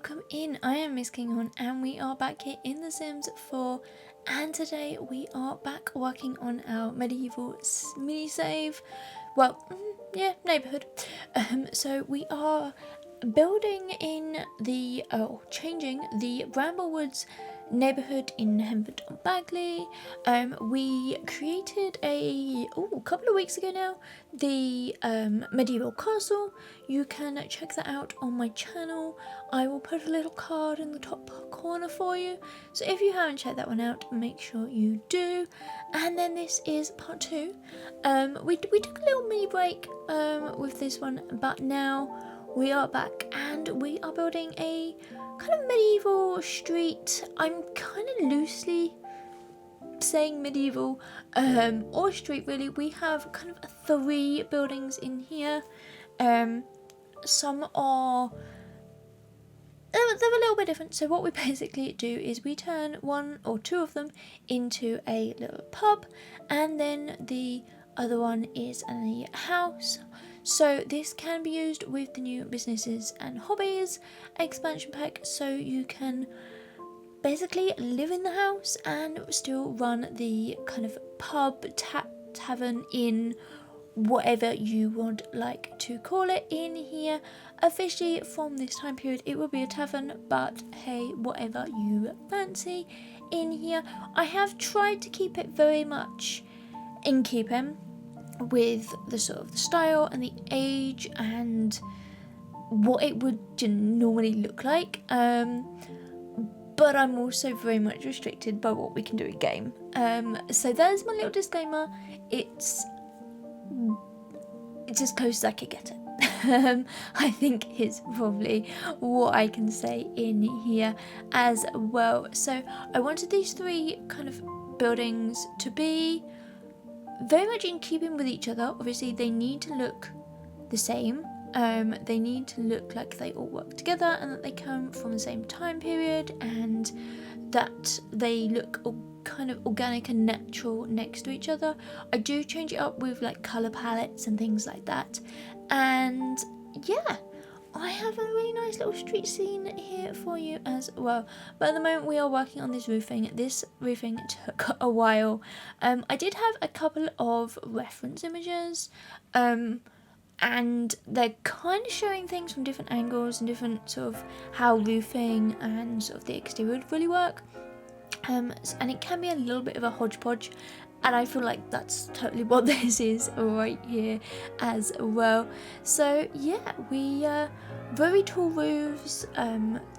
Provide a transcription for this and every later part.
welcome in. I am Miss Kinghorn and we are back here in The Sims 4, and today we are back working on our medieval mini save. Well, neighbourhood. So we are building in the changing the Bramblewood's neighbourhood in Henford-on-Bagley. We created a couple of weeks ago now the medieval castle. You can check that out on my channel. I will put a little card in the top corner for you, so if you haven't checked that one out, make sure you do. And then this is part 2. We took a little mini break with this one, but now we are back and we are building a kind of medieval street. I'm kind of loosely saying medieval or street really. We have kind of 3 buildings in here. Some are they're a little bit different. So what we basically do is we turn 1 or 2 of them into a little pub, and then the other one is a house. So this can be used with the new businesses and hobbies expansion pack, so you can basically live in the house and still run the kind of pub, tavern, inn, whatever you would like to call it in here. Officially from this time period it will be a tavern, but hey, whatever you fancy in here. I have tried to keep it very much in keeping with the sort of the style and the age and what it would normally look like, but I'm also very much restricted by what we can do in game. So there's my little disclaimer. It's as close as I could get it. I think is probably what I can say in here as well. So I wanted these 3 kind of buildings to be very much in keeping with each other. Obviously they need to look the same. They need to look like they all work together and that they come from the same time period and that they look kind of organic and natural next to each other. I do change it up with like colour palettes and things like that. And yeah, I have a really nice little street scene here for you as well. But at the moment we are working on this roofing. This roofing took a while. I did have a couple of reference images, and they're kind of showing things from different angles and different sort of how roofing and sort of the exterior would really work. And it can be a little bit of a hodgepodge, and I feel like that's totally what this is right here as well. So yeah, we very tall roofs,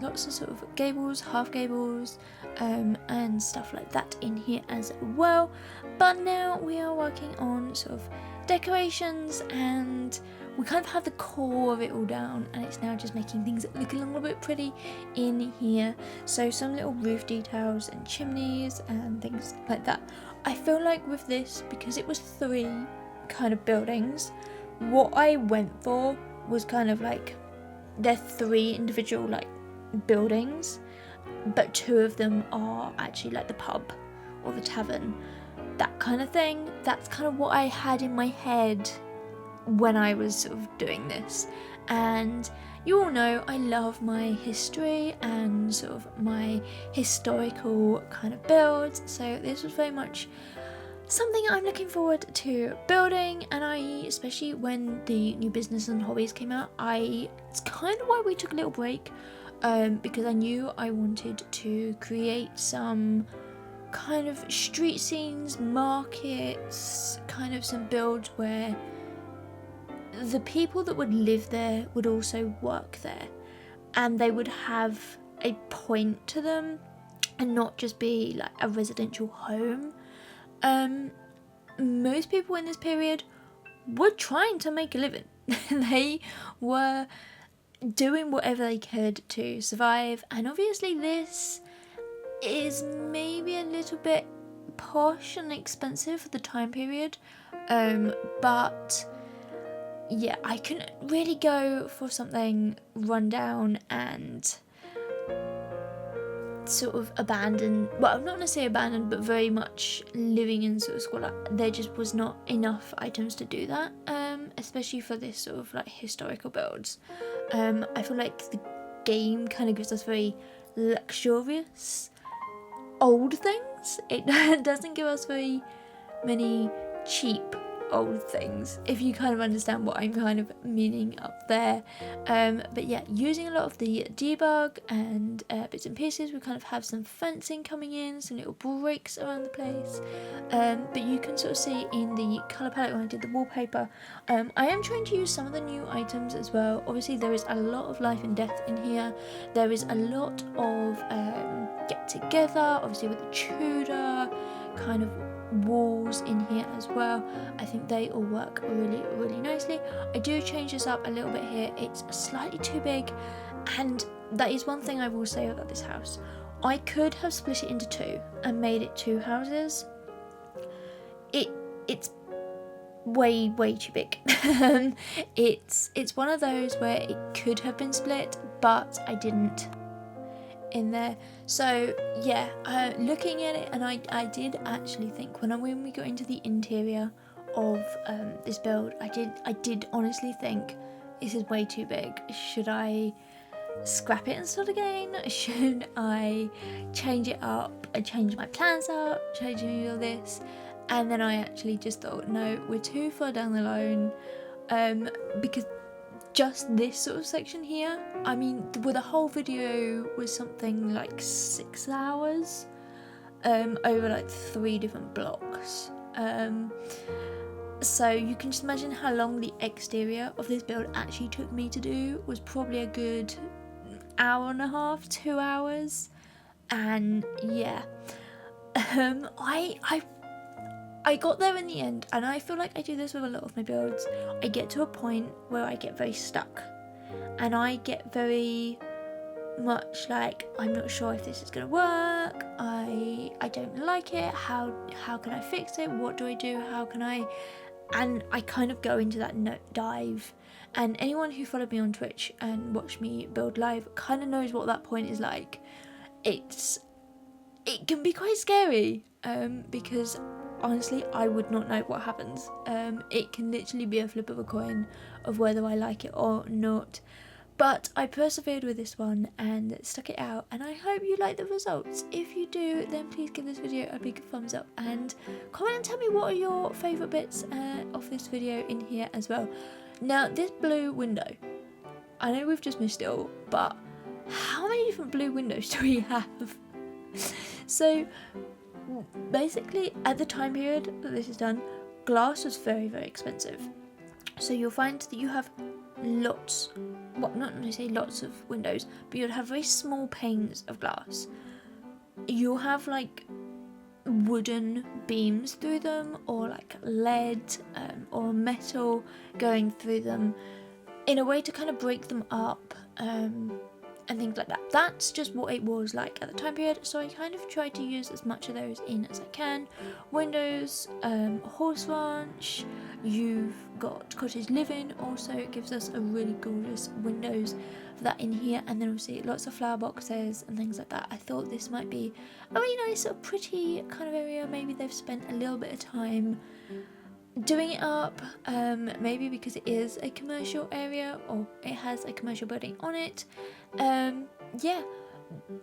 lots of sort of gables, half gables, and stuff like that in here as well. But now we are working on sort of decorations, and we kind of have the core of it all down, and it's now just making things look a little bit pretty in here. So some little roof details and chimneys and things like that. I feel like with this, because it was 3 kind of buildings, what I went for was kind of like they're 3 individual like buildings, but 2 of them are actually like the pub or the tavern, that kind of thing. That's kind of what I had in my head when I was sort of doing this. And you all know I love my history and sort of my historical kind of builds, so this was very much something I'm looking forward to building. And especially when the new business and hobbies came out, it's kind of why we took a little break, because I knew I wanted to create some kind of street scenes, markets, kind of some builds where the people that would live there would also work there, and they would have a point to them and not just be like a residential home. Most people in this period were trying to make a living. They were doing whatever they could to survive, and obviously this is maybe a little bit posh and expensive for the time period, but yeah, I couldn't really go for something rundown and sort of abandoned. Well, not necessarily abandoned, but very much living in sort of squalor. There just was not enough items to do that, especially for this sort of like historical builds. I feel like the game kind of gives us very luxurious old things. It doesn't give us very many cheap old things, if you kind of understand what I'm kind of meaning up there. But yeah, using a lot of the debug and bits and pieces, we kind of have some fencing coming in, some little breaks around the place. But you can sort of see in the colour palette when I did the wallpaper, I am trying to use some of the new items as well. Obviously there is a lot of life and death in here. There is a lot of get together, obviously with the Tudor kind of walls in here as well. I think they all work really, really nicely. I do change this up a little bit here. It's slightly too big, and that is one thing I will say about this house. I could have split it into two and made it two houses. It's way too big. It's one of those where it could have been split, but I didn't in there. So yeah, looking at it, and I did actually think when we got into the interior of this build, I did honestly think this is way too big. Should I scrap it and start again? Should I change it up? I changed my plans up, changing all this, and then I actually just thought, no, we're too far down the line, because just this sort of section here, I mean, the whole video was something like 6 hours over like 3 different blocks. So you can just imagine how long the exterior of this build actually took me to do. Was probably a good hour and a half, 2 hours. And yeah, I got there in the end, and I feel like I do this with a lot of my builds. I get to a point where I get very stuck, and I get very much like, I'm not sure if this is going to work, I don't like it, how can I fix it, what do I do, how can I, and I kind of go into that dive. And anyone who followed me on Twitch and watched me build live kind of knows what that point is like. It can be quite scary, because honestly, I would not know what happens. It can literally be a flip of a coin of whether I like it or not. But I persevered with this one and stuck it out, and I hope you like the results. If you do, then please give this video a big thumbs up and comment and tell me what are your favourite bits of this video in here as well. Now, this blue window, I know we've just missed it all, but how many different blue windows do we have? So basically, at the time period that this is done, glass was very expensive. So you'll find that you have lots, well, not necessarily lots of windows, but you'll have very small panes of glass. You'll have like wooden beams through them, or like lead or metal going through them in a way to kind of break them up, and things like that. That's just what it was like at the time period, so I kind of tried to use as much of those in as I can. Windows, horse ranch, you've got cottage living, also it gives us a really gorgeous windows for that in here, and then obviously lots of flower boxes and things like that. I thought this might be a really nice sort of pretty kind of area. Maybe they've spent a little bit of time doing it up, maybe because it is a commercial area, or it has a commercial building on it. Yeah,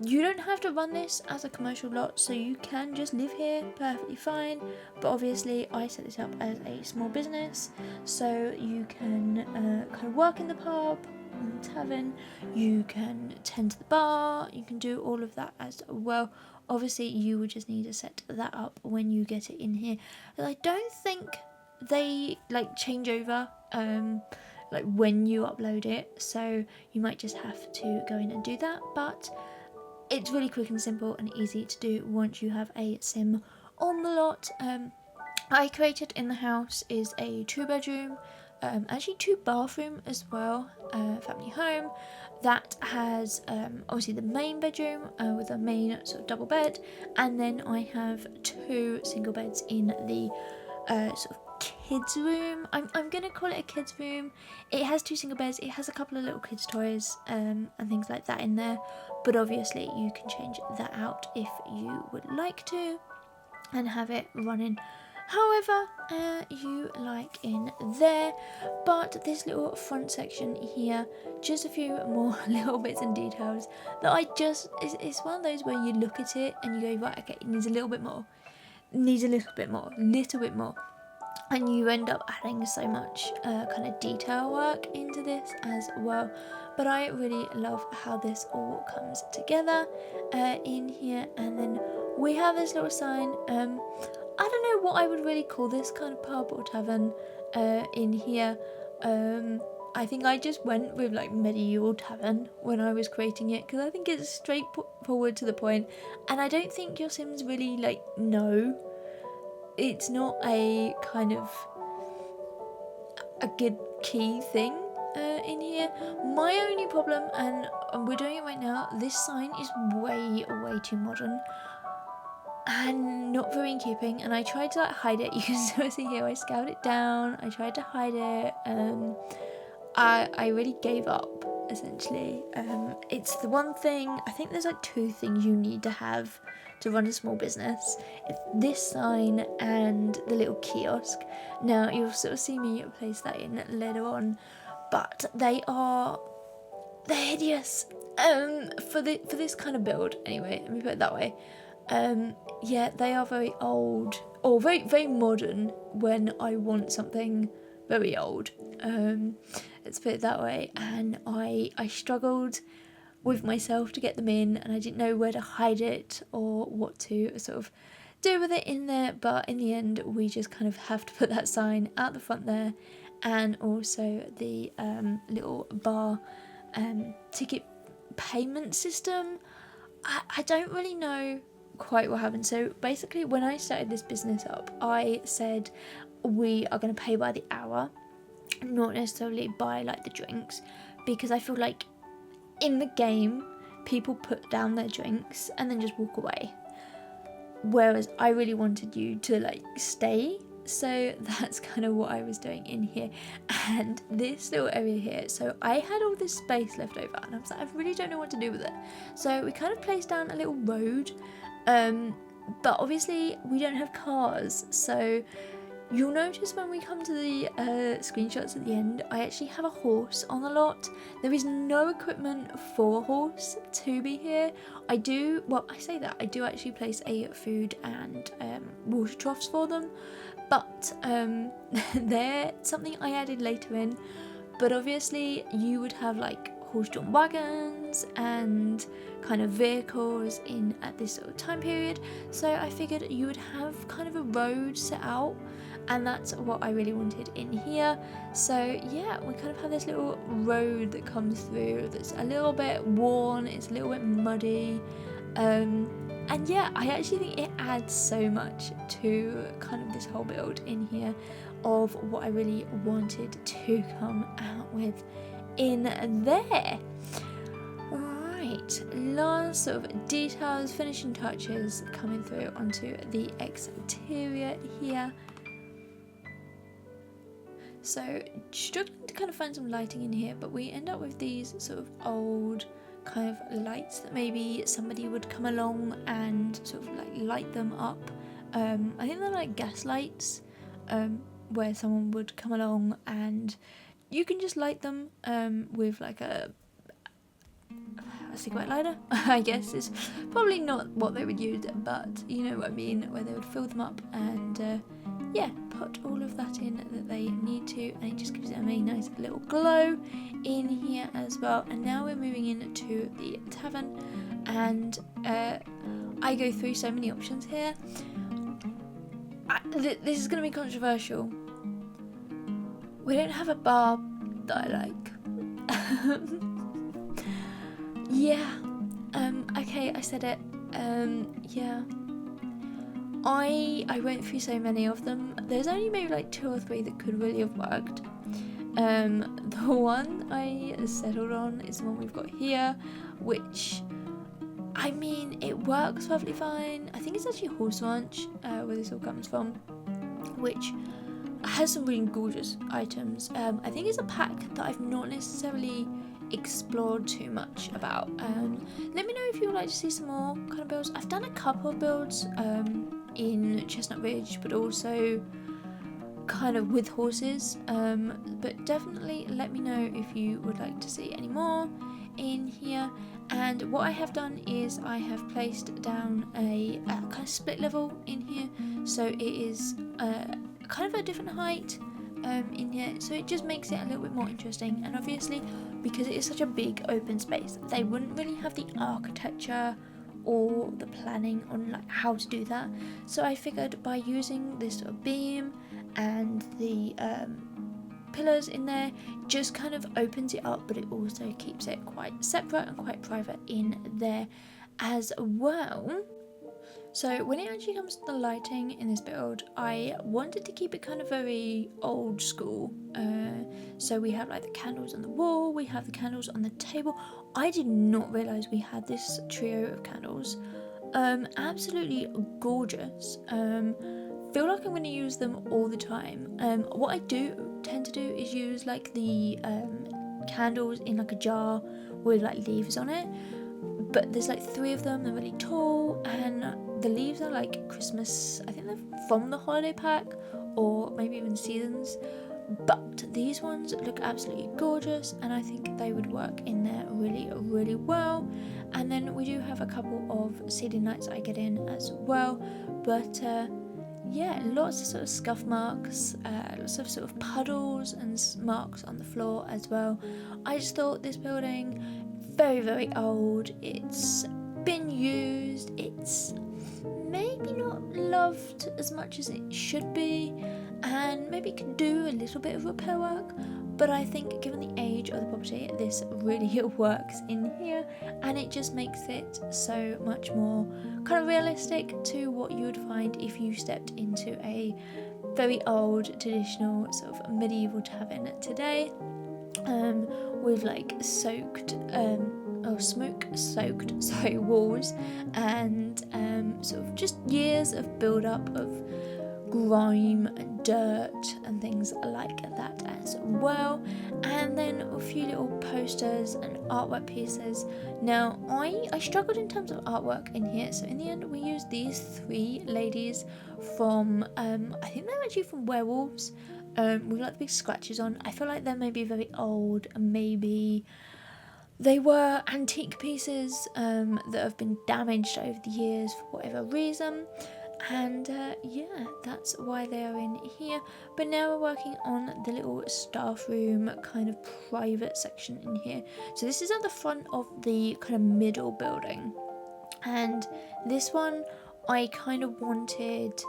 you don't have to run this as a commercial lot, so you can just live here perfectly fine, but obviously I set this up as a small business, so you can kind of work in the pub, in the tavern, you can tend to the bar, you can do all of that as well. Obviously you would just need to set that up when you get it in here. And I don't think they like change over like when you upload it, so you might just have to go in and do that, but it's really quick and simple and easy to do once you have a sim on the lot. I created in the house is a 2-bedroom, actually 2-bathroom as well, family home that has obviously the main bedroom with a main sort of double bed, and then I have 2 single beds in the sort of kids room. I'm gonna call it a kids room. It has 2 single beds, it has a couple of little kids toys and things like that in there, but obviously you can change that out if you would like to and have it running however you like in there. But this little front section here, just a few more little bits and details that it's one of those where you look at it and you go, right, okay, it needs a little bit more, little bit more, and you end up adding so much kind of detail work into this as well. But I really love how this all comes together in here. And then we have this little sign. I don't know what I would really call this kind of pub or tavern in here. I think I just went with like medieval tavern when I was creating it, because I think it's straightforward to the point, and I don't think your Sims really like know. It's not a kind of a good key thing in here. My only problem, and we're doing it right now, this sign is way too modern and not very in keeping, and I tried to like hide it. You can still see here I scaled it down, I tried to hide it. I really gave up essentially. It's the one thing, I think there's like two things you need to have to run a small business. It's this sign and the little kiosk. Now you'll sort of see me place that in later on, but they're hideous for this kind of build anyway, let me put it that way. Yeah, they are very old, or very modern when I want something very old. Let's put it that way. And I struggled with myself to get them in, and I didn't know where to hide it or what to sort of do with it in there. But in the end, we just kind of have to put that sign out the front there, and also the little bar ticket payment system. I don't really know quite what happened. So basically, when I started this business up, I said we are going to pay by the hour, not necessarily by like the drinks, because I feel like in the game people put down their drinks and then just walk away, whereas I really wanted you to like stay. So that's kind of what I was doing in here. And this little area here, so I had all this space left over, and I was like, I really don't know what to do with it. So we kind of placed down a little road, but obviously we don't have cars, so you'll notice when we come to the screenshots at the end, I actually have a horse on the lot. There is no equipment for a horse to be here. I do actually place a food and water troughs for them, but they're something I added later in. But obviously you would have like horse-drawn wagons and kind of vehicles in at this sort of time period, so I figured you would have kind of a road set out, and that's what I really wanted in here. So yeah, we kind of have this little road that comes through that's a little bit worn, it's a little bit muddy, and yeah, I actually think it adds so much to kind of this whole build in here of what I really wanted to come out with in there. Right, last sort of details, finishing touches coming through onto the exterior here. So struggling to kind of find some lighting in here, but we end up with these sort of old kind of lights that maybe somebody would come along and sort of like light them up. I think they're like gas lights, where someone would come along and you can just light them with like a cigarette lighter. I guess it's probably not what they would use, but you know what I mean, where they would fill them up and yeah, put all of that in that they need to, and it just gives it a really nice little glow in here as well. And now we're moving into the tavern, and I go through so many options here. This is going to be controversial. We don't have a bar that I like. Yeah, okay, I said it. Yeah, I went through so many of them. There's only maybe like 2 or 3 that could really have worked. The one I settled on is the one we've got here, which, I mean, it works perfectly fine. I think it's actually Horse Ranch, where this all comes from, which has some really gorgeous items. I think it's a pack that I've not necessarily explored too much about. Let me know if you would like to see some more kind of builds. I've done a couple of builds in Chestnut Ridge, but also kind of with horses, but definitely let me know if you would like to see any more in here. And what I have done is I have placed down a kind of split level in here, so it is kind of a different height in here, so it just makes it a little bit more interesting. And obviously, because it is such a big open space, they wouldn't really have the architecture or the planning on like how to do that, so I figured by using this sort of beam and the pillars in there, just kind of opens it up, but it also keeps it quite separate and quite private in there as well. So when it actually comes to the lighting in this build, I wanted to keep it kind of very old school. So we have like the candles on the wall, we have the candles on the table. I did not realise we had this trio of candles. Absolutely gorgeous. Feel like I'm going to use them all the time. What I do tend to do is use like the candles in like a jar with like leaves on it, but there's like 3 of them, they're really tall, and the leaves are like Christmas, I think they're from the holiday pack or maybe even seasons, but these ones look absolutely gorgeous and I think they would work in there really, really well. And then we do have a couple of ceiling lights I get in as well, but yeah, lots of sort of scuff marks, lots of sort of puddles and marks on the floor as well. I just thought this building, very, very old, it's been used, it's maybe not loved as much as it should be, and maybe could do a little bit of repair work, but I think given the age of the property, this really works in here, and it just makes it so much more kind of realistic to what you would find if you stepped into a very old traditional sort of medieval tavern today, with like soaked or smoke soaked walls, and sort of just years of build up of grime and dirt and things like that as well. And then a few little posters and artwork pieces. Now I struggled in terms of artwork in here, so in the end we used these 3 ladies from I think they're actually from Werewolves, with like the big scratches on. I feel like they're maybe very old, and maybe they were antique pieces that have been damaged over the years for whatever reason, and yeah, that's why they are in here. But now we're working on the little staff room kind of private section in here. So this is at the front of the kind of middle building, and this one I kind of wanted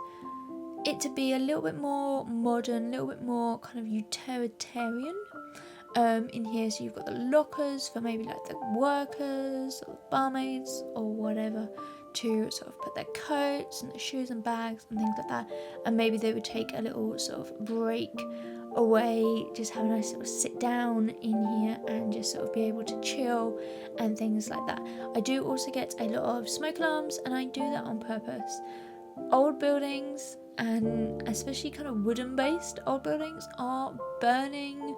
it to be a little bit more modern, a little bit more kind of utilitarian in here. So you've got the lockers for maybe like the workers or the barmaids or whatever to sort of put their coats and their shoes and bags and things like that, and maybe they would take a little sort of break away, just have a nice sort of sit down in here and just sort of be able to chill and things like that. I do also get a lot of smoke alarms, and I do that on purpose. Old buildings, and especially kind of wooden based old buildings, are burning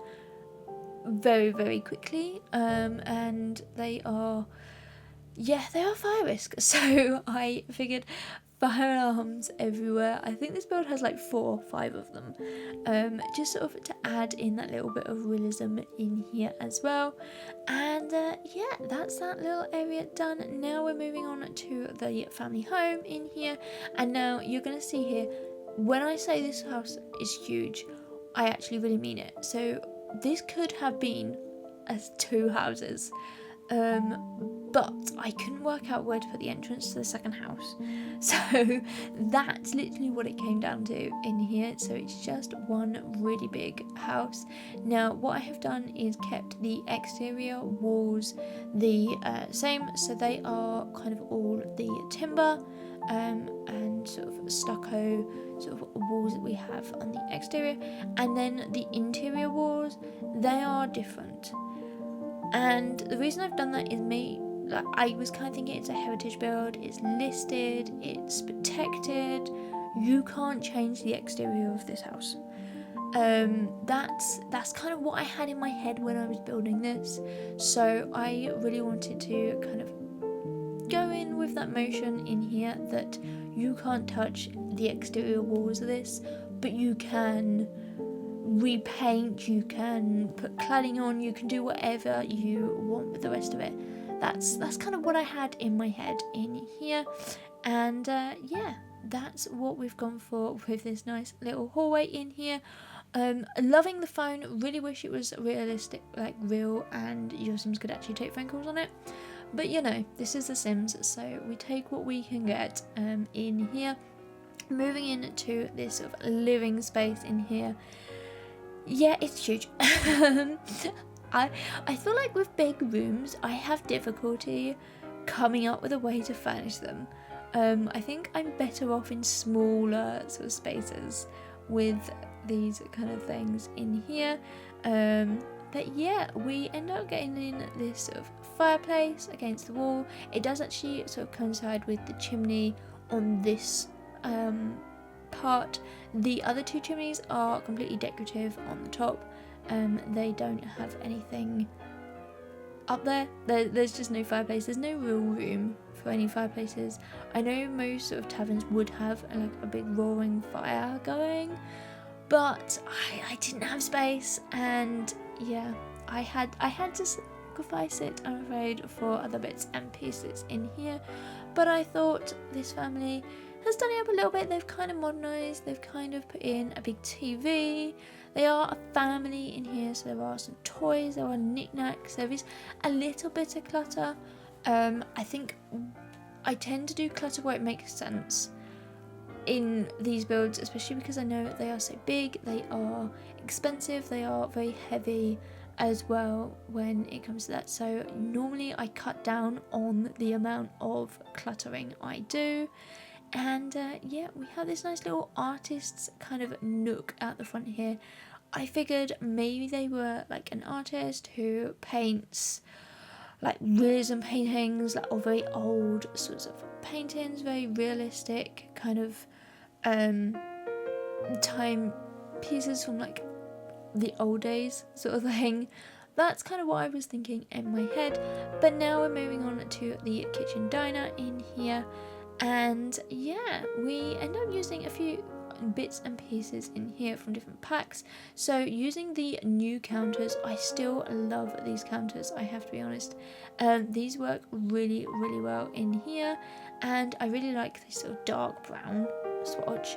very, very quickly, and they are fire risk, so I figured fire alarms everywhere. I think this build has like 4 or 5 of them, just sort of to add in that little bit of realism in here as well. And yeah, that's that little area done. Now we're moving on to the family home in here, and now you're going to see here, when I say this house is huge, I actually really mean it. So this could have been as 2 houses, but I couldn't work out where to put the entrance to the second house, so that's literally what it came down to in here. So it's just one really big house. Now what I have done is kept the exterior walls the same, so they are kind of all the timber and sort of stucco sort of walls that we have on the exterior, and then the interior walls, they are different. And the reason I've done that is I was kind of thinking it's a heritage build, it's listed, it's protected, you can't change the exterior of this house. That's kind of what I had in my head when I was building this, so I really wanted to kind of go in with that motion in here that you can't touch the exterior walls of this, but you can repaint, you can put cladding on, you can do whatever you want with the rest of it. That's kind of what I had in my head in here, and yeah, that's what we've gone for with this nice little hallway in here. Loving the phone, really wish it was realistic, like real, and your Sims could actually take phone calls on it. But you know, this is The Sims, so we take what we can get in here. Moving into this sort of living space in here. Yeah, it's huge. I feel like with big rooms, I have difficulty coming up with a way to furnish them. I think I'm better off in smaller sort of spaces with these kind of things in here. But yeah, we end up getting in this sort of fireplace against the wall. It does actually sort of coincide with the chimney on this part. The other two chimneys are completely decorative on the top. They don't have anything up there. There's just no fireplace. There's no real room for any fireplaces. I know most sort of taverns would have like a big roaring fire going, but I didn't have space, and yeah, I had to sacrifice it, I'm afraid, for other bits and pieces in here. But I thought this family has done it up a little bit. They've kind of modernised, they've kind of put in a big TV. They are a family in here, so there are some toys, there are knickknacks, there is a little bit of clutter. I think I tend to do clutter where it makes sense in these builds, especially because I know they are so big, they are expensive, they are very heavy as well when it comes to that. So normally I cut down on the amount of cluttering I do. And yeah, we have this nice little artist's kind of nook at the front here. I figured maybe they were like an artist who paints like realism paintings, like, or very old sorts of paintings, very realistic kind of time pieces from like the old days sort of thing. That's kind of what I was thinking in my head. But now we're moving on to the kitchen diner in here. And yeah, we end up using a few bits and pieces in here from different packs. So using the new counters, I still love these counters, I have to be honest. These work really well in here, and I really like this sort of dark brown swatch.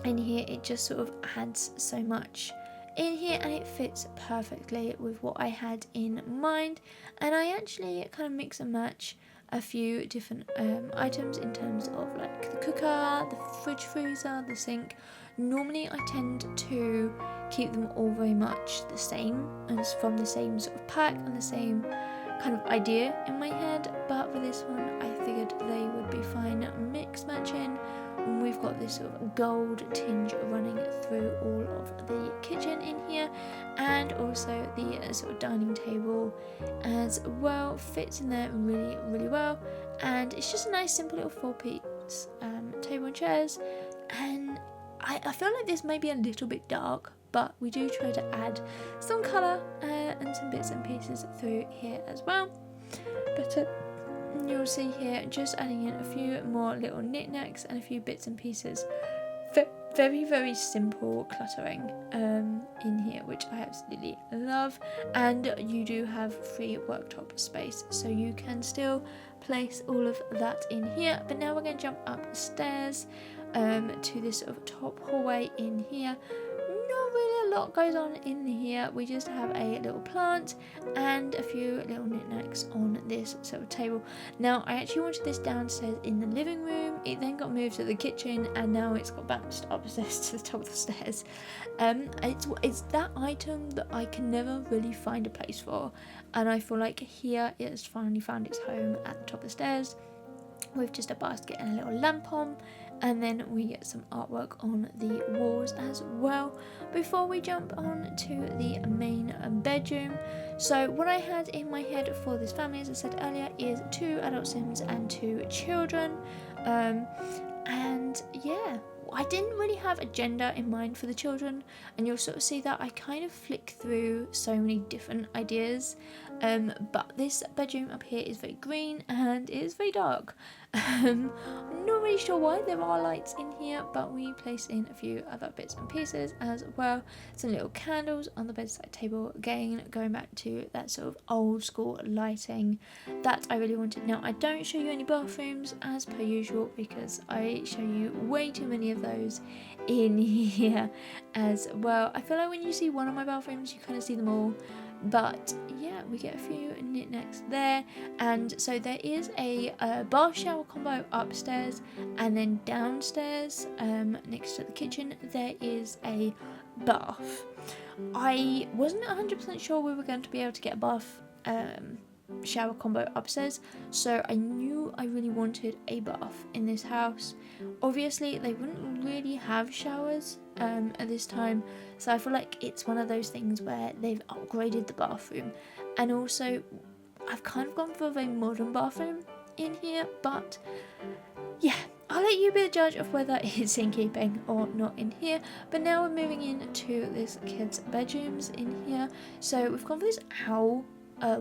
In here, it just sort of adds so much in here, and it fits perfectly with what I had in mind. And I actually kind of mix and match a few different items in terms of like the cooker, the fridge freezer, the sink. Normally I tend to keep them all very much the same, and from the same sort of pack and the same kind of idea in my head, but for this one I figured they would be fine mix matching. And we've got this sort of gold tinge running through all of the kitchen in here, and also the sort of dining table as well fits in there really well. And it's just a nice simple little 4-piece table and chairs. And I feel like this may be a little bit dark, but we do try to add some colour and some bits and pieces through here as well. But you'll see here just adding in a few more little knickknacks and a few bits and pieces. Very simple cluttering in here, which I absolutely love. And you do have free worktop space, so you can still place all of that in here. But now we're going to jump up the stairs to this sort of top hallway in here. Not really a lot goes on in here. We just have a little plant and a few little knickknacks on this sort of table. Now I actually wanted this downstairs in the living room. It then got moved to the kitchen, and now it's got bounced upstairs to the top of the stairs. It's that item that I can never really find a place for, and I feel like here it has finally found its home at the top of the stairs with just a basket and a little lamp on. And then we get some artwork on the walls as well before we jump on to the main bedroom. So what I had in my head for this family, as I said earlier, is 2 adult Sims and 2 children. And yeah, I didn't really have a gender in mind for the children, and you'll sort of see that I kind of flick through so many different ideas. But this bedroom up here is very green and it is very dark. I'm not really sure why. There are lights in here, but we place in a few other bits and pieces as well. Some little candles on the bedside table, again going back to that sort of old school lighting that I really wanted. Now I don't show you any bathrooms as per usual because I show you way too many of those in here as well. I feel like when you see one of my bathrooms you kind of see them all, but yeah, we get a few knickknacks there. And so there is a bath shower combo upstairs, and then downstairs next to the kitchen there is a bath. I wasn't 100% sure we were going to be able to get a bath shower combo upstairs, so I knew I really wanted a bath in this house. Obviously they wouldn't really have showers at this time, so I feel like it's one of those things where they've upgraded the bathroom, and also I've kind of gone for a very modern bathroom in here. But yeah, I'll let you be the judge of whether it's in keeping or not in here. But now we're moving into this kids' bedrooms in here. So we've gone for this owl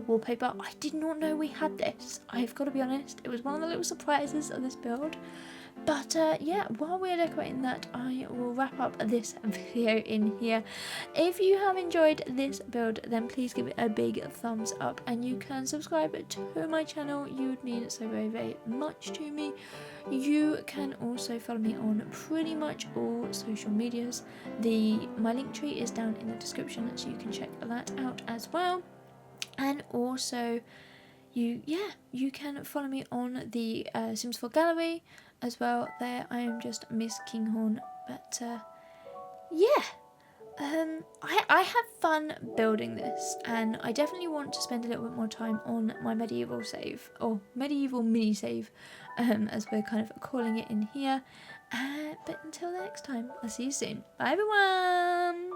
wallpaper. I did not know we had this, I've got to be honest. It was one of the little surprises of this build. But yeah, while we're decorating that, I will wrap up this video in here. If you have enjoyed this build, then please give it a big thumbs up, and you can subscribe to my channel. You would mean so very, very much to me. You can also follow me on pretty much all social medias. My link tree is down in the description, so you can check that out as well. And also you can follow me on the Sims 4 gallery as well. There I am just MissKinghorn. But yeah, I have fun building this, and I definitely want to spend a little bit more time on my medieval save, or medieval mini save, as we're kind of calling it in here. But until next time, I'll see you soon. Bye everyone.